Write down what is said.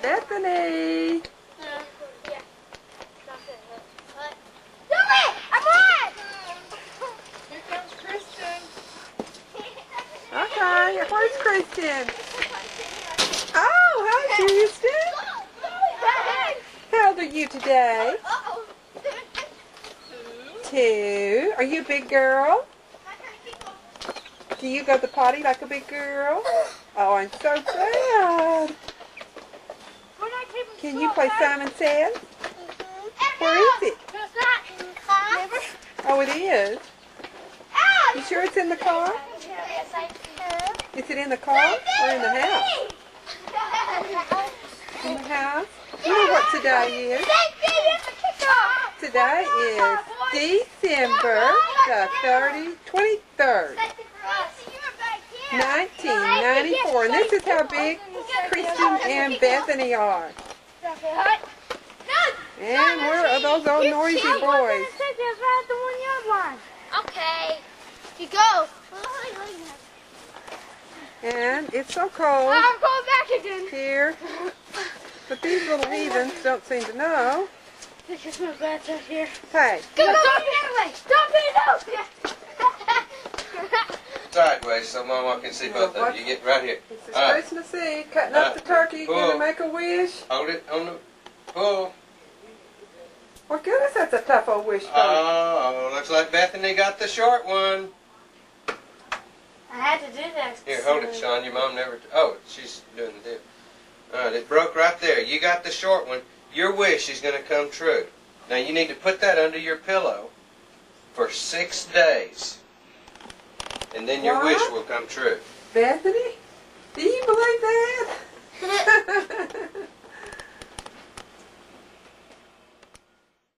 Bethany. Here comes Kristen. Okay, where's Kristen? Oh, hi, Kristen. How old are you today? 2. Are you a big girl? Do you go to the potty like a big girl? Oh, I'm so glad. Can you play Simon Says? Where is it? Oh, it is. You sure it's in the car? Is it in the car or in the house? In the house? You know what today is? Today is December the 23rd, 1994. And this is how big Kristen and Bethany are. And we're those old noisy boys. Okay. You go. And it's so cold I'm going back again. here. But these little heathens don't seem to know. This is my bathroom here. Hey. Go that way. Don't be Sideways so Mama can see both of you. You get right here. This is Christmas Eve. Cutting up the turkey. Gonna make a wish. Hold it on the pull. Well, goodness, that's a tough old wish. Oh, looks like Bethany got the short one. I had to do that. Here, hold it, Sean. Your mom never... Oh, she's doing the deal. Alright, it broke right there. You got the short one. Your wish is going to come true. Now, you need to put that under your pillow for 6 days. And then your wish will come true. Bethany, do you believe that?